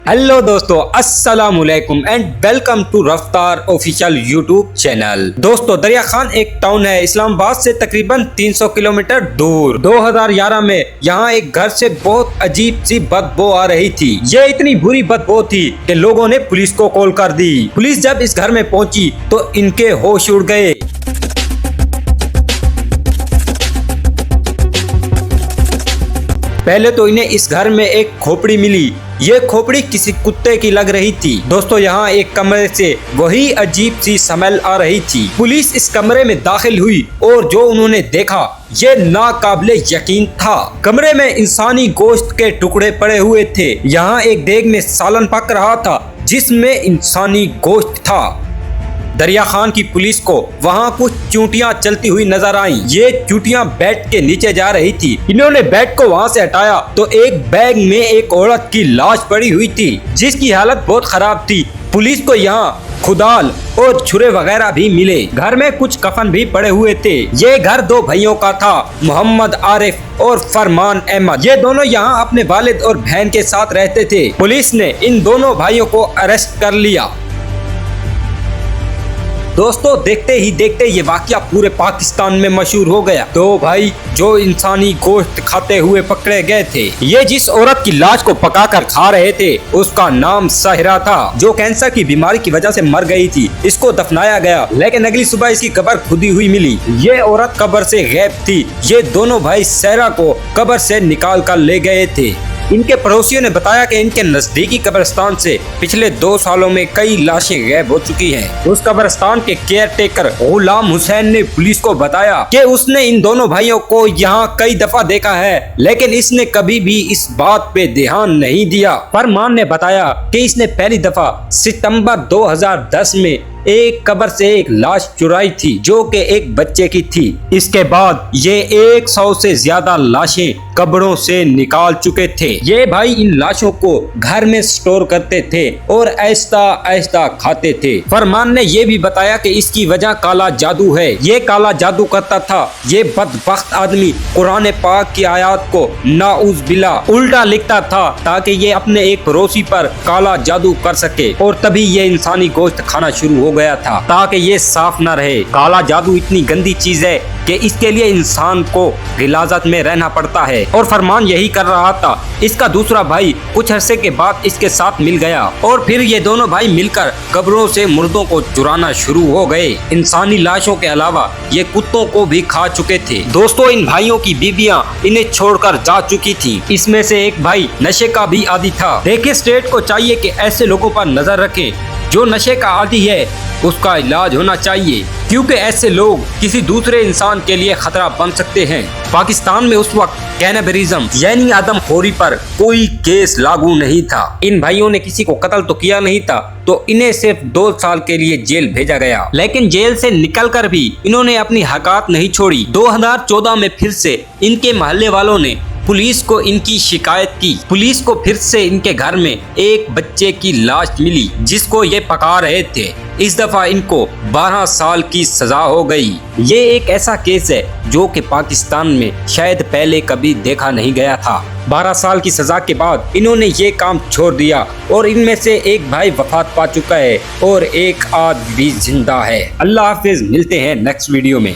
Hello दोस्तों, अस्सलाम वालेकुम एंड वेलकम टू रफ्तार ऑफिशियल यूट्यूब चैनल। दोस्तों, दरिया खान एक टाउन है इस्लामाबाद से तकरीबन 300 किलोमीटर दूर। 2011 में यहाँ एक घर से बहुत अजीब सी बदबू आ रही थी। ये इतनी बुरी बदबू थी कि लोगों ने पुलिस को कॉल कर दी। पुलिस जब इस घर में पहुंची तो इनके होश उड़ गए। पहले तो इन्हें इस घर में एक खोपड़ी मिली। ये खोपड़ी किसी कुत्ते की लग रही थी। दोस्तों, यहाँ एक कमरे से वही अजीब सी स्मेल आ रही थी। पुलिस इस कमरे में दाखिल हुई और जो उन्होंने देखा ये नाकाबिले यकीन था। कमरे में इंसानी गोश्त के टुकड़े पड़े हुए थे। यहाँ एक देग में सालन पक रहा था जिसमें इंसानी गोश्त था। दरिया खान की पुलिस को वहाँ कुछ चूंटियां चलती हुई नजर आईं। ये चूंटियां बेड के नीचे जा रही थी। इन्होंने बेड को वहाँ से हटाया तो एक बैग में एक औरत की लाश पड़ी हुई थी जिसकी हालत बहुत खराब थी। पुलिस को यहाँ खुदाल और छुरे वगैरह भी मिले। घर में कुछ कफन भी पड़े हुए थे। ये घर दो भाइयों का था, मोहम्मद आरिफ और फरमान अहमद। ये दोनों यहाँ अपने वालिद और बहन के साथ रहते थे। पुलिस ने इन दोनों भाइयों को अरेस्ट कर लिया। दोस्तों, देखते ही देखते ये वाकया पूरे पाकिस्तान में मशहूर हो गया। तो भाई जो इंसानी गोश्त खाते हुए पकड़े गए थे, ये जिस औरत की लाश को पकाकर खा रहे थे उसका नाम साहिरा था, जो कैंसर की बीमारी की वजह से मर गई थी। इसको दफनाया गया लेकिन अगली सुबह इसकी कब्र खुदी हुई मिली। ये औरत कब्र से गायब थी। ये दोनों भाई साहिरा को कब्र से निकाल कर ले गए थे। इनके पड़ोसियों ने बताया कि इनके नजदीकी कब्रिस्तान से पिछले 2 सालों में कई लाशें गायब हो चुकी हैं। उस कब्रिस्तान के केयर टेकर गुलाम हुसैन ने पुलिस को बताया कि उसने इन दोनों भाइयों को यहाँ कई दफा देखा है, लेकिन इसने कभी भी इस बात पे ध्यान नहीं दिया। फरमान ने बताया कि इसने पहली दफा सितंबर 2010 में एक कब्र से एक लाश चुराई थी जो कि एक बच्चे की थी। इसके बाद ये 100 से ज्यादा लाशें कब्रों से निकाल चुके थे। ये भाई इन लाशों को घर में स्टोर करते थे और आहिस्ता आहिस्ता खाते थे। फरमान ने ये भी बताया कि इसकी वजह काला जादू है। ये काला जादू करता था। ये बदबख्त आदमी कुरान पाक की आयत को नाउज़ बिल्लाह उल्टा लिखता था ताकि ये अपने एक पड़ोसी पर काला जादू कर सके, और तभी ये इंसानी गोश्त खाना शुरू हो गया था ताकि ये साफ न रहे। काला जादू इतनी गंदी चीज है कि इसके लिए इंसान को गिलाजत में रहना पड़ता है, और फरमान यही कर रहा था। इसका दूसरा भाई कुछ अरसे के बाद इसके साथ मिल गया और फिर ये दोनों भाई मिलकर कब्रों से मुर्दों को चुराना शुरू हो गए। इंसानी लाशों के अलावा ये कुत्तों को भी खा चुके थे। दोस्तों, इन भाइयों की बीवियां इन्हें छोड़कर जा चुकी थी। इसमें से एक भाई नशे का भी आदी था। देखिए, स्टेट को चाहिए कि ऐसे लोगों पर नजर रखें। जो नशे का आदी है उसका इलाज होना चाहिए, क्योंकि ऐसे लोग किसी दूसरे इंसान के लिए खतरा बन सकते हैं। पाकिस्तान में उस वक्त कैनबरिज्म यानी आदमखोरी पर कोई केस लागू नहीं था। इन भाइयों ने किसी को कत्ल तो किया नहीं था, तो इन्हें सिर्फ 2 साल के लिए जेल भेजा गया। लेकिन जेल से निकलकर भी इन्होंने अपनी हरकत नहीं छोड़ी। 2014 में फिर से इनके मोहल्ले वालों ने पुलिस को इनकी शिकायत की। पुलिस को फिर से इनके घर में एक बच्चे की लाश मिली जिसको ये पका रहे थे। इस दफा इनको 12 साल की सजा हो गई। ये एक ऐसा केस है जो कि पाकिस्तान में शायद पहले कभी देखा नहीं गया था। 12 साल की सजा के बाद इन्होंने ये काम छोड़ दिया और इनमें से एक भाई वफात पा चुका है और एक आदमी भी जिंदा है। अल्लाह हाफिज, मिलते हैं नेक्स्ट वीडियो में।